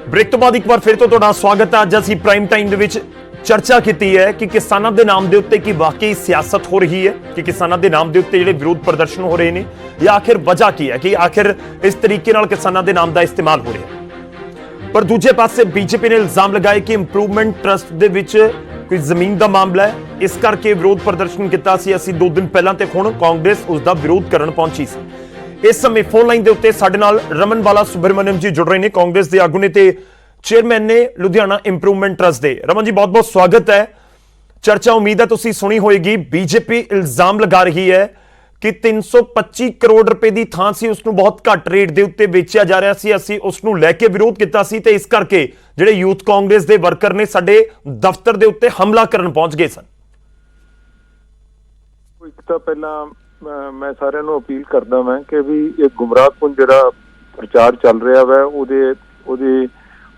Break तो बाद एक बार फिर तो तुहाडा स्वागत है। अज असीं प्राइम टाइम दे विच चर्चा की है कि किसानों के नाम के उत्ते की वाकई सियासत हो रही है कि किसानों के नाम के उत्ते जिहड़े विरोध प्रदर्शन हो रहे हैं या आखिर वजह की है कि आखिर इस तरीके नाल किसानों के नाम का इस्तेमाल हो रहा है। पर दूजे पासे बीजेपी ने इल्जाम लगाए कि इंप्रूवमेंट ट्रस्ट दे विच कोई जमीन का मामला है, इस करके विरोध प्रदर्शन किया सी असीं 2 दिन पहलां ते हुण कांग्रेस उसका विरोध करन पहुंची सी। इस समय फोन लाइन के उत्ते साडे नाल रमन बाला सुब्रमण्यम जी जुड़ रहे हैं, कांग्रेस के आगू ने ते चेयरमैन ने लुधियाना इंप्रूवमेंट ट्रस्ट दे। रमन जी बहुत बहुत स्वागत है। चर्चा उम्मीद है तुसीं सुनी होएगी। बीजेपी इल्जाम लगा रही है कि 325 करोड़ रुपए की थां सी उसनूं बहुत घट रेट के उत्ते बेचिया जा रहा सी, असीं उसनूं लैके विरोध किया सी ते इस करके जिहड़े यूथ कांग्रेस के वर्कर ने साडे दफ्तर के उत्ते हमला करन पहुंच गए सन। एक तो पहला मैं सारिਆਂ ਨੂੰ अपील करदा मैं कि भी एक गुमराहकुन जिहड़ा प्रचार चल रहा है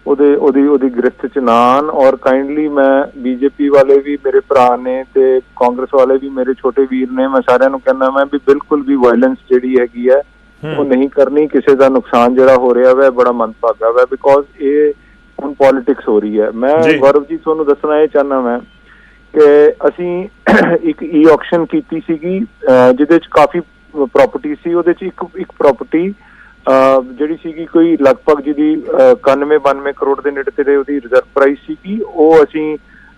ਉਹਦੀ ਗ੍ਰਿਫਤ ਚ ਨਾ ਆਣ। और काइंडली मैं बीजेपी वाले भी मेरे भरा ने ते कांग्रेस वाले भी मेरे छोटे वीर ने, मैं सारिਆਂ ਨੂੰ कहना मैं भी बिल्कुल भी वायलेंस जिहड़ी हैगी है वो नहीं करनी। किसी का नुकसान जिहड़ा हो रहा है बड़ा मंदभागा है बिकॉज ये हुण पॉलिटिक्स हो रही है। मैं गौरव जी तुहानूं दसना ये चाहना मैं कि असीं एक ई ऑक्शन कीती सीगी जिहदे च काफ़ी प्रॉपर्टी सी। ਉਹਦੇ ਚ ਇੱਕ प्रॉपर्टी ਜਿਹੜੀ ਸੀਗੀ ਕੋਈ ਲਗਭਗ ਜਿਹਦੀ 91-92 ਕਰੋੜ ਦੇ ਨੇੜੇ ਤੇੜੇ ਉਹਦੀ ਰਿਜ਼ਰਵ ਪ੍ਰਾਈਸ ਸੀਗੀ, ਉਹ ਅਸੀਂ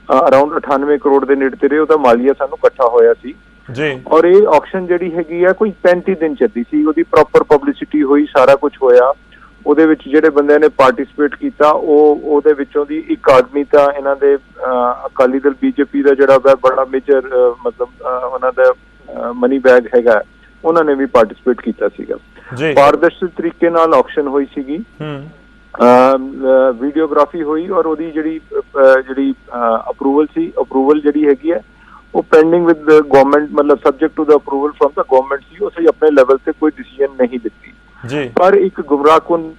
ਅਰਾਊਂਡ 98 ਕਰੋੜ ਦੇ ਨੇੜੇ ਤੇੜੇ ਉਹਦਾ ਮਾਲੀਆ ਸਾਨੂੰ ਇਕੱਠਾ ਹੋਇਆ ਸੀ ਜੀ। ਔਰ ਇਹ ਆਕਸ਼ਨ ਜਿਹੜੀ ਹੈਗੀ ਆ ਕੋਈ 35 ਦਿਨ ਚੱਲੀ ਸੀ, ਉਹਦੀ ਪ੍ਰੋਪਰ ਪਬਲਿਸਿਟੀ ਹੋਈ, ਸਾਰਾ ਕੁਝ ਹੋਇਆ। ਉਹਦੇ ਵਿੱਚ ਜਿਹੜੇ ਬੰਦਿਆਂ ਨੇ ਪਾਰਟਿਸਿਪੇਟ ਕੀਤਾ ਉਹਦੇ ਵਿੱਚੋਂ ਦੀ ਇੱਕ ਆਦਮੀ ਤਾਂ ਇਹਨਾਂ ਦੇ ਅਕਾਲੀ ਦਲ ਬੀਜੇਪੀ ਦਾ ਜਿਹੜਾ ਬੜਾ ਮੇਜਰ ਮਤਲਬ ਉਹਨਾਂ ਦਾ ਮਨੀ ਬੈਗ ਹੈਗਾ, ਉਹਨਾਂ ਨੇ ਵੀ ਪਾਰਟਿਸਿਪੇਟ ਕੀਤਾ ਸੀਗਾ। ਪਾਰਦਰਸ਼ਕ ਤਰੀਕੇ ਨਾਲ ਆਕਸ਼ਨ ਹੋਈ ਸੀਗੀ, ਵੀਡੀਓਗ੍ਰਾਫੀ ਹੋਈ ਔਰ ਉਹਦੀ ਜਿਹੜੀ ਅਪਰੂਵਲ ਸੀ, ਅਪਰੂਵਲ ਜਿਹੜੀ ਹੈਗੀ ਹੈ ਉਹ ਪੈਂਡਿੰਗ ਵਿਦ ਗਵਰਨਮੈਂਟ, ਮਤਲਬ subject to the approval from the government ਸੀ। ਉਹ ਸਹੀ ਆਪਣੇ ਲੈਵਲ ਤੇ ਕੋਈ ਡਿਸੀਜਨ ਨਹੀਂ ਦਿੱਤੀ ਜੀ। ਪਰ ਇੱਕ ਗੁੰਮਰਾਹਕੁਨ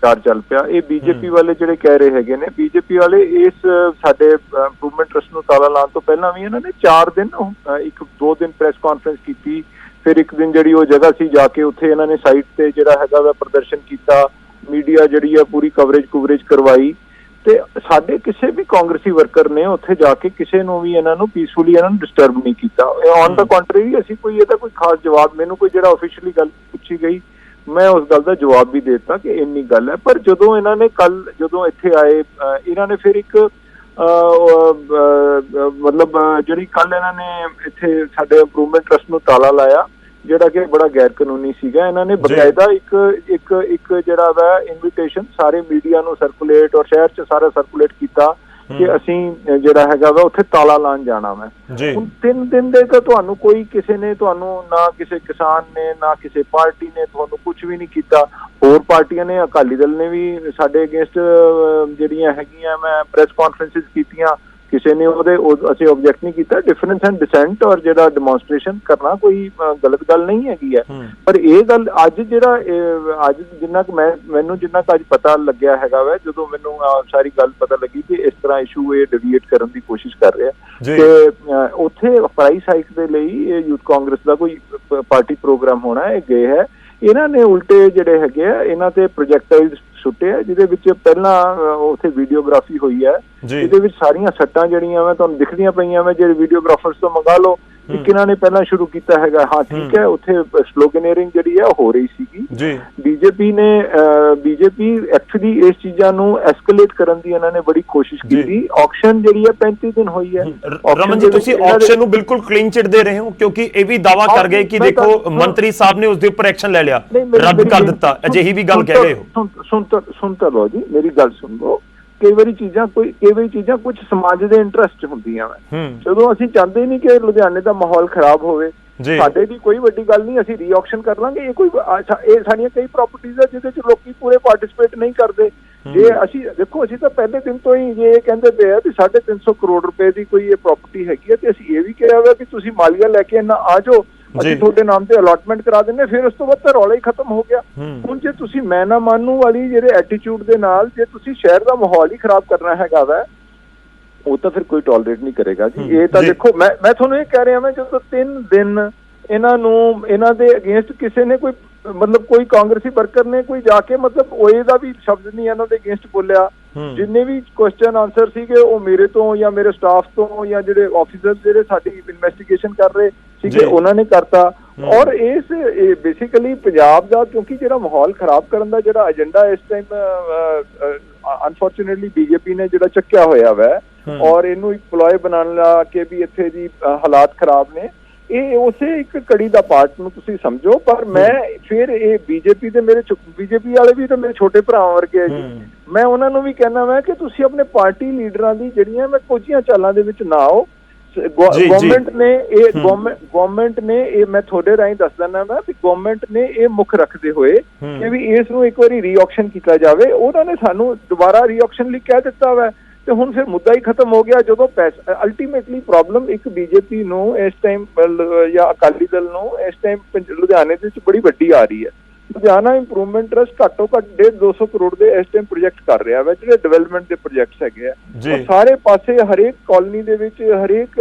ਚਾਰ ਚੱਲ ਪਿਆ। ਇਹ ਬੀਜੇਪੀ ਵਾਲੇ ਜਿਹੜੇ ਕਹਿ ਰਹੇ ਹੈਗੇ ਨੇ, ਬੀਜੇਪੀ ਵਾਲੇ ਇਸ ਸਾਡੇ ਇੰਪਰੂਵਮੈਂਟ ਟਰਸਟ ਨੂੰ ਤਾਲਾ ਲਾਉਣ ਤੋਂ ਪਹਿਲਾਂ ਵੀ ਇਹਨਾਂ ਨੇ 4 ਦਿਨ 2 ਦਿਨ ਪ੍ਰੈਸ ਕਾਨਫਰੰਸ ਕੀਤੀ। ਫਿਰ ਇੱਕ ਦਿਨ ਜਿਹੜੀ ਉਹ ਜਗ੍ਹਾ ਸੀ ਜਾ ਕੇ ਉੱਥੇ ਇਹਨਾਂ ਨੇ ਸਾਈਟ ਤੇ ਜਿਹੜਾ ਹੈਗਾ ਵਾ ਪ੍ਰਦਰਸ਼ਨ ਕੀਤਾ, ਮੀਡੀਆ ਜਿਹੜੀ ਆ ਪੂਰੀ ਕਵਰੇਜ ਕਰਵਾਈ ਤੇ ਸਾਡੇ ਕਿਸੇ ਵੀ ਕਾਂਗਰਸੀ ਵਰਕਰ ਨੇ ਉੱਥੇ ਜਾ ਕੇ ਕਿਸੇ ਨੂੰ ਵੀ ਇਹਨਾਂ ਨੂੰ ਪੀਸਫੁਲੀ ਇਹਨਾਂ ਨੂੰ ਡਿਸਟਰਬ ਨਹੀਂ ਕੀਤਾ। ਔਨ ਦਾ ਕੰਟਰੀ ਅਸੀਂ ਕੋਈ ਇਹਦਾ ਕੋਈ ਖਾਸ ਜਵਾਬ, ਮੈਨੂੰ ਕੋਈ ਜਿਹੜਾ ਆਫੀਸ਼ੀਅਲੀ ਗੱਲ ਪੁੱਛੀ ਗਈ ਮੈਂ ਉਸ ਗੱਲ ਦਾ ਜਵਾਬ ਵੀ ਦੇ ਦਿੱਤਾ ਕਿ ਇੰਨੀ ਗੱਲ ਹੈ। ਪਰ ਜਦੋਂ ਇਹਨਾਂ ਨੇ ਕੱਲ ਜਦੋਂ ਇੱਥੇ ਆਏ ਇਹਨਾਂ ਨੇ ਫਿਰ ਇੱਕ ਮਤਲਬ ਜਿਹੜੀ ਕੱਲ ਇਹਨਾਂ ਨੇ ਇੱਥੇ ਸਾਡੇ ਇੰਪਰੂਵਮੈਂਟ ਟਰਸਟ ਨੂੰ ਤਾਲਾ ਲਾਇਆ ਜਿਹੜਾ ਕਿ ਬੜਾ ਗੈਰ ਕਾਨੂੰਨੀ ਸੀਗਾ। ਇਹਨਾਂ ਨੇ ਬਕਾਇਦਾ ਇੱਕ ਜਿਹੜਾ ਵਾ ਇਨਵੀਟੇਸ਼ਨ ਸਾਰੇ ਮੀਡੀਆ ਨੂੰ ਸਰਕੂਲੇਟ ਔਰ ਸ਼ਹਿਰ 'ਚ ਸਾਰਾ ਸਰਕੂਲੇਟ ਕੀਤਾ ਕਿ ਅਸੀਂ ਜਿਹੜਾ ਹੈਗਾ ਵਾ ਉੱਥੇ ਤਾਲਾ ਲਾਉਣ ਜਾਣਾ ਵਾ। ਹੁਣ 3 ਦਿਨ ਦੇ ਤਾਂ ਤੁਹਾਨੂੰ ਕੋਈ ਕਿਸੇ ਨੇ ਤੁਹਾਨੂੰ ਨਾ ਕਿਸੇ ਕਿਸਾਨ ਨੇ ਨਾ ਕਿਸੇ ਪਾਰਟੀ ਨੇ ਤੁਹਾਨੂੰ ਕੁਝ ਵੀ ਨਹੀਂ ਕੀਤਾ। ਹੋਰ ਪਾਰਟੀਆਂ ਨੇ, ਅਕਾਲੀ ਦਲ ਨੇ ਵੀ ਸਾਡੇ ਅਗੇਂਸਟ ਜਿਹੜੀਆਂ ਹੈਗੀਆਂ ਮੈਂ ਪ੍ਰੈਸ ਕਾਨਫਰੰਸਿਸ ਕੀਤੀਆਂ, ਕਿਸੇ ਨੇ ਅਸੀਂ ਆਬਜੈਕਟ ਨਹੀਂ ਕੀਤਾ। ਡਿਫਰੈਂਸ ਐਂਡ ਡਿਸੈਂਟ ਔਰ ਜਿਹੜਾ ਡੈਮੋਨਸਟ੍ਰੇਸ਼ਨ ਕਰਨਾ ਕੋਈ ਗਲਤ ਗੱਲ ਨਹੀਂ ਹੈਗੀ ਹੈ। ਪਰ ਇਹ ਗੱਲ ਅੱਜ ਜਿਹੜਾ ਅੱਜ ਜਿੰਨਾ ਕੁ ਮੈਨੂੰ ਜਿੰਨਾ ਕੁ ਅੱਜ ਪਤਾ ਲੱਗਿਆ ਹੈਗਾ ਵਾ, ਜਦੋਂ ਮੈਨੂੰ ਸਾਰੀ ਗੱਲ ਪਤਾ ਲੱਗੀ ਕਿ ਇਸ ਤਰ੍ਹਾਂ ਇਸ਼ੂ ਇਹ ਡਿਵੀਏਟ ਕਰਨ ਦੀ ਕੋਸ਼ਿਸ਼ ਕਰ ਰਿਹਾ ਕਿ ਉੱਥੇ ਪ੍ਰਾਈਸ ਹਾਈਕ ਦੇ ਲਈ ਇਹ ਯੂਥ ਕਾਂਗਰਸ ਦਾ ਕੋਈ ਪਾਰਟੀ ਪ੍ਰੋਗਰਾਮ ਹੋਣਾ, ਇਹ ਗਏ ਹੈ। ਇਹਨਾਂ ਨੇ ਉਲਟੇ ਜਿਹੜੇ ਹੈਗੇ ਆ ਇਹਨਾਂ ਤੇ ਪ੍ਰੋਜੈਕਟਾਈਲ ਸੁੱਟੇ ਆ, ਜਿਹਦੇ ਵਿੱਚ ਪਹਿਲਾਂ ਉੱਥੇ ਵੀਡੀਓਗ੍ਰਾਫੀ ਹੋਈ ਹੈ, ਜਿਹਦੇ ਵਿੱਚ ਸਾਰੀਆਂ ਸੱਟਾਂ ਜਿਹੜੀਆਂ ਵਾ ਤੁਹਾਨੂੰ ਦਿਖਦੀਆਂ ਪਈਆਂ ਵਾ। ਜਿਹੜੇ ਵੀਡੀਓਗ੍ਰਾਫਰਸ ਤੋਂ ਮੰਗਾ ਲਓ, ਇੱਕ ਇਹਨਾਂ ਨੇ ਪਹਿਲਾਂ ਸ਼ੁਰੂ ਕੀਤਾ ਹੈਗਾ। ਹਾਂ ਠੀਕ ਹੈ, ਉੱਥੇ ਸਲੋਗਨੇਰਿੰਗ ਜਿਹੜੀ ਹੈ ਉਹ ਹੋ ਰਹੀ ਸੀਗੀ। ਬੀਜੇਪੀ ਐਕਚੁਅਲੀ ਇਸ ਚੀਜ਼ਾਂ ਨੂੰ ਐਸਕੇਲੇਟ ਕਰਨ ਦੀ ਇਹਨਾਂ ਨੇ ਬੜੀ ਕੋਸ਼ਿਸ਼ ਕੀਤੀ। ਆਕਸ਼ਨ ਜਿਹੜੀ ਹੈ 35 ਦਿਨ ਹੋਈ ਹੈ। ਰਮਨ ਜੀ ਤੁਸੀਂ ਆਕਸ਼ਨ ਨੂੰ ਬਿਲਕੁਲ ਕਲੀਨ ਚਿਟ ਦੇ ਰਹੇ ਹੋ ਕਿਉਂਕਿ ਇਹ ਵੀ ਦਾਵਾ ਕਰ ਗਏ ਕਿ ਦੇਖੋ ਮੰਤਰੀ ਸਾਹਿਬ ਨੇ ਉਸ ਦੇ ਉੱਪਰ ਐਕਸ਼ਨ ਲੈ ਲਿਆ, ਰੱਦ ਕਰ ਦਿੱਤਾ, ਅਜਿਹੀ ਵੀ ਗੱਲ ਕਹਿ ਗਏ ਹੋ। ਸੁਣ ਤਾਂ ਲਓ ਜੀ, ਮੇਰੀ ਗੱਲ ਸੁਣ ਲਓ। ਕਈ ਵਾਰੀ ਚੀਜ਼ਾਂ ਕੁਝ ਸਮਾਜ ਦੇ ਇੰਟਰਸਟ ਹੁੰਦੀਆਂ ਵਾ। ਜਦੋਂ ਅਸੀਂ ਚਾਹੁੰਦੇ ਨਹੀਂ ਕਿ ਲੁਧਿਆਣੇ ਦਾ ਮਾਹੌਲ ਖਰਾਬ ਹੋਵੇ, ਸਾਡੇ ਦੀ ਕੋਈ ਵੱਡੀ ਗੱਲ ਨਹੀਂ, ਅਸੀਂ ਰੀਆਕਸ਼ਨ ਕਰ ਲਾਂਗੇ। ਇਹ ਸਾਡੀਆਂ ਕਈ ਪ੍ਰਾਪਰਟੀਜ਼ ਆ ਜਿਹਦੇ ਚ ਲੋਕੀ ਪੂਰੇ ਪਾਰਟਿਸਿਪੇਟ ਨਹੀਂ ਕਰਦੇ। ਜੇ ਅਸੀਂ ਦੇਖੋ, ਅਸੀਂ ਤਾਂ ਪਹਿਲੇ ਦਿਨ ਤੋਂ ਹੀ ਇਹ ਕਹਿੰਦੇ ਪਏ ਆ ਵੀ 350 ਕਰੋੜ ਰੁਪਏ ਦੀ ਕੋਈ ਇਹ ਪ੍ਰਾਪਰਟੀ ਹੈਗੀ ਹੈ ਤੇ ਅਸੀਂ ਇਹ ਵੀ ਕਿਹਾ ਹੋਇਆ ਕਿ ਤੁਸੀਂ ਮਾਲੀਆ ਲੈ ਕੇ ਨਾ ਆ ਜਾਓ, ਅਸੀਂ ਤੁਹਾਡੇ ਨਾਮ ਤੇ ਅਲਾਟਮੈਂਟ ਕਰਾ ਦਿੰਦੇ। ਫਿਰ ਉਸ ਤੋਂ ਬਾਅਦ ਤਾਂ ਰੌਲਾ ਹੀ ਖਤਮ ਹੋ ਗਿਆ। ਹੁਣ ਜੇ ਤੁਸੀਂ ਮੈਂ ਨਾ ਮਾਨੂ ਵਾਲੀ ਜਿਹੜੇ ਐਟੀਟਿਊਡ ਦੇ ਨਾਲ ਜੇ ਤੁਸੀਂ ਸ਼ਹਿਰ ਦਾ ਮਾਹੌਲ ਹੀ ਖਰਾਬ ਕਰਨਾ ਹੈਗਾ ਵਾ, ਉਹ ਤਾਂ ਫਿਰ ਕੋਈ ਟੋਲਰੇਟ ਨਹੀਂ ਕਰੇਗਾ ਜੀ। ਇਹ ਤਾਂ ਦੇਖੋ ਮੈਂ ਤੁਹਾਨੂੰ ਇਹ ਕਹਿ ਰਿਹਾ ਮੈਂ ਜਦੋਂ 3 ਦਿਨ ਇਹਨਾਂ ਦੇ ਅਗੇਂਸਟ ਕਿਸੇ ਨੇ ਕੋਈ ਮਤਲਬ ਕੋਈ ਕਾਂਗਰਸੀ ਵਰਕਰ ਨੇ ਕੋਈ ਜਾ ਕੇ ਮਤਲਬ ਓਏ ਦਾ ਵੀ ਸ਼ਬਦ ਨਹੀਂ ਇਹਨਾਂ ਦੇ ਅਗੇਂਸਟ ਬੋਲਿਆ। ਜਿੰਨੇ ਵੀ ਕੁਐਸਚਨ ਆਨਸਰ ਸੀਗੇ ਉਹ ਮੇਰੇ ਤੋਂ ਜਾਂ ਮੇਰੇ ਸਟਾਫ ਤੋਂ ਜਾਂ ਜਿਹੜੇ ਆਫੀਸਰ ਜਿਹੜੇ ਸਾਡੀ ਇਨਵੈਸਟੀਗੇਸ਼ਨ ਕਰ ਰਹੇ ਸੀਗੇ ਉਹਨਾਂ ਨੇ ਕਰਤਾ। ਔਰ ਇਸ ਬੇਸਿਕਲੀ ਪੰਜਾਬ ਦਾ ਕਿਉਂਕਿ ਜਿਹੜਾ ਮਾਹੌਲ ਖਰਾਬ ਕਰਨ ਦਾ ਜਿਹੜਾ ਏਜੰਡਾ ਇਸ ਟਾਈਮ ਅਨਫੋਰਚੂਨੇਟਲੀ ਬੀਜੇਪੀ ਨੇ ਜਿਹੜਾ ਚੱਕਿਆ ਹੋਇਆ ਵਾ ਔਰ ਇਹਨੂੰ ਇੱਕ ਪਲੋਏ ਬਣਾਉਣ ਲਾ ਕੇ ਵੀ ਇੱਥੇ ਦੀ ਹਾਲਾਤ ਖਰਾਬ ਨੇ, ਇਹ ਉਸੇ ਇੱਕ ਕੜੀ ਦਾ ਪਾਰਟ ਨੂੰ ਤੁਸੀਂ ਸਮਝੋ। ਪਰ ਮੈਂ ਫਿਰ ਇਹ ਬੀਜੇਪੀ ਦੇ ਮੇਰੇ ਬੀਜੇਪੀ ਵਾਲੇ ਵੀ ਤਾਂ ਮੇਰੇ ਛੋਟੇ ਭਰਾਵਾਂ ਵਰਗੇ ਹੈ ਜੀ, ਮੈਂ ਉਹਨਾਂ ਨੂੰ ਵੀ ਕਹਿਣਾ ਮੈਂ ਕਿ ਤੁਸੀਂ ਆਪਣੇ ਪਾਰਟੀ ਲੀਡਰਾਂ ਦੀ ਜਿਹੜੀਆਂ ਮੈਂ ਕੋਝੀਆਂ ਚਾਲਾਂ ਦੇ ਵਿੱਚ ਨਾ ਆਓ। ਗਵਰਨਮੈਂਟ ਨੇ ਇਹ ਮੈਂ ਤੁਹਾਡੇ ਰਾਹੀਂ ਦੱਸ ਦਿੰਦਾ ਮੈਂ ਵੀ ਗਵਰਨਮੈਂਟ ਨੇ ਇਹ ਮੁੱਖ ਰੱਖਦੇ ਹੋਏ ਕਿ ਵੀ ਇਸ ਨੂੰ ਇੱਕ ਵਾਰੀ ਰੀਆਕਸ਼ਨ ਕੀਤਾ ਜਾਵੇ। ਉਹਨਾਂ ਨੇ ਸਾਨੂੰ ਦੁਬਾਰਾ ਰੀਆਕਸ਼ਨ ਲਈ ਕਹਿ ਦਿੱਤਾ ਵਾ ਤੇ ਹੁਣ ਫਿਰ ਮੁੱਦਾ ਹੀ ਖਤਮ ਹੋ ਗਿਆ। ਜਦੋਂ ਅਲਟੀਮੇਟਲੀ ਪ੍ਰੋਬਲਮ ਇੱਕ ਬੀਜੇਪੀ ਨੂੰ ਇਸ ਟਾਈਮ ਜਾਂ ਅਕਾਲੀ ਦਲ ਨੂੰ ਇਸ ਟਾਈਮ ਲੁਧਿਆਣੇ ਦੇ ਵਿੱਚ ਬੜੀ ਵੱਡੀ ਆ ਰਹੀ ਹੈ। ਲੁਧਿਆਣਾ ਇੰਪਰੂਵਮੈਂਟ ਟਰਸਟ ਘੱਟੋ ਘੱਟ 150-200 ਕਰੋੜ ਦੇ ਇਸ ਟਾਈਮ ਪ੍ਰੋਜੈਕਟ ਕਰ ਰਿਹਾ ਵਾ, ਜਿਹੜੇ ਡਿਵੈਲਪਮੈਂਟ ਦੇ ਪ੍ਰੋਜੈਕਟਸ ਹੈਗੇ ਆ। ਸਾਰੇ ਪਾਸੇ ਹਰੇਕ ਕਾਲੋਨੀ ਦੇ ਵਿੱਚ ਹਰੇਕ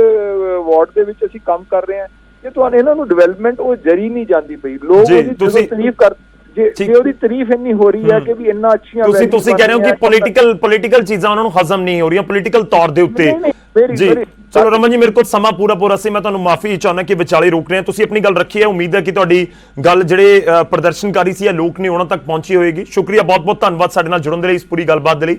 ਵਾਰਡ ਦੇ ਵਿੱਚ ਅਸੀਂ ਕੰਮ ਕਰ ਰਹੇ ਹਾਂ। ਜੇ ਤੁਹਾਨੂੰ ਇਹਨਾਂ ਨੂੰ ਡਿਵੈਲਪਮੈਂਟ ਉਹ ਜਰੀ ਨਹੀਂ ਜਾਂਦੀ ਪਈ, ਲੋਕ ਉਹਦੀ ਜਦੋਂ ਤਾਰੀਫ ਕਰ ਜੇ ਉਹਦੀ ਤਾਰੀਫ ਇੰਨੀ ਹੋ ਰਹੀ ਹੈ ਕਿ ਵੀ ਇੰਨਾ ਅੱਛੀਆਂ ਤੁਸੀਂ ਕਹਿ ਰਹੇ ਹੋ ਕਿ ਪੋਲੀਟੀਕਲ ਚੀਜ਼ਾਂ ਉਹਨਾਂ ਨੂੰ ਹਜ਼ਮ ਨਹੀਂ ਹੋ ਰਹੀਆਂ ਪੋਲੀਟੀਕਲ ਤੌਰ ਦੇ ਉੱਤੇ। ਜੀ ਚਲੋ ਰਮਨ ਜੀ, ਮੇਰੇ ਕੋਲ ਸਮਾਂ ਪੂਰਾ ਸੀ, ਮੈਂ ਤੁਹਾਨੂੰ ਮਾਫੀ ਚਾਹੁੰਦਾ ਕਿ ਵਿਚਾਲੇ ਰੋਕ ਰਹੇ ਹਾਂ। ਤੁਸੀਂ ਆਪਣੀ ਗੱਲ ਰੱਖੀ ਹੈ, ਉਮੀਦ ਹੈ ਕਿ ਤੁਹਾਡੀ ਗੱਲ ਜਿਹੜੇ ਪ੍ਰਦਰਸ਼ਨਕਾਰੀ ਸੀ ਜਾਂ ਲੋਕ ਨੇ ਉਹਨਾਂ ਤੱਕ ਪਹੁੰਚੀ ਹੋਏਗੀ। ਸ਼ੁਕਰੀਆ, ਬਹੁਤ ਧੰਨਵਾਦ ਸਾਡੇ ਨਾਲ ਜੁੜਨ ਦੇ ਲਈ, ਇਸ ਪੂਰੀ ਗੱਲਬਾਤ ਦੇ ਲਈ।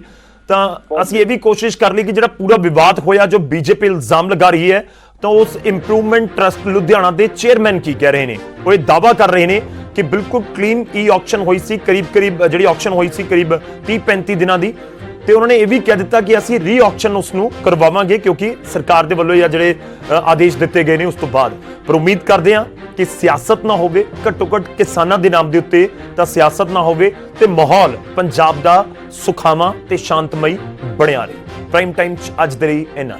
ਤਾਂ ਅਸੀਂ ਇਹ ਵੀ ਕੋਸ਼ਿਸ਼ ਕਰ ਲਈ ਕਿ ਜਿਹੜਾ ਪੂਰਾ ਵਿਵਾਦ ਹੋਇਆ ਜੋ ਬੀਜੇਪੀ ਇਲਜ਼ਾਮ ਲਗਾ ਰਹੀ ਹੈ, ਤਾਂ ਉਸ ਇੰਪਰੂਵਮੈਂਟ ਟਰਸਟ ਲੁਧਿਆਣਾ ਦੇ ਚੇਅਰਮੈਨ ਕੀ ਕਹਿ ਰਹੇ ਨੇ। ਉਹ ਇਹ ਦਾਅਵਾ ਕਰ ਰਹੇ ਨੇ ਕਿ ਬਿਲਕੁਲ ਕਲੀਨ ਆਕਸ਼ਨ ਹੋਈ ਸੀ, ਕਰੀਬ ਜਿਹੜੀ ਆਕਸ਼ਨ ਹੋਈ ਸੀ ਕਰੀਬ 30-35 ਦਿਨਾਂ ਦੀ, ਤੇ ਉਹਨਾਂ ਨੇ ਇਹ ਵੀ ਕਹਿ ਦਿੱਤਾ ਕਿ ਅਸੀਂ ਰੀ ਆਕਸ਼ਨ ਉਸ ਨੂੰ ਕਰਵਾਵਾਂਗੇ ਕਿਉਂਕਿ ਸਰਕਾਰ ਦੇ ਵੱਲੋਂ ਜਾਂ ਜਿਹੜੇ ਆਦੇਸ਼ ਦਿੱਤੇ ਗਏ ਨੇ ਉਸ ਤੋਂ ਬਾਅਦ। ਪਰ ਉਮੀਦ ਕਰਦੇ ਹਾਂ ਕਿ ਸਿਆਸਤ ਨਾ ਹੋਵੇ, ਘੱਟੋ ਘੱਟ ਕਿਸਾਨਾਂ ਦੇ ਨਾਮ ਦੇ ਉੱਤੇ ਤਾਂ ਸਿਆਸਤ ਨਾ ਹੋਵੇ ਤੇ ਮਾਹੌਲ ਪੰਜਾਬ ਦਾ ਸੁਖਾਵਾਂ ਤੇ ਸ਼ਾਂਤਮਈ ਬਣਿਆ ਰਹੇ। ਪ੍ਰਾਈਮ ਟਾਈਮ 'ਚ ਅੱਜ ਦੇ ਲਈ ਇੰਨਾ।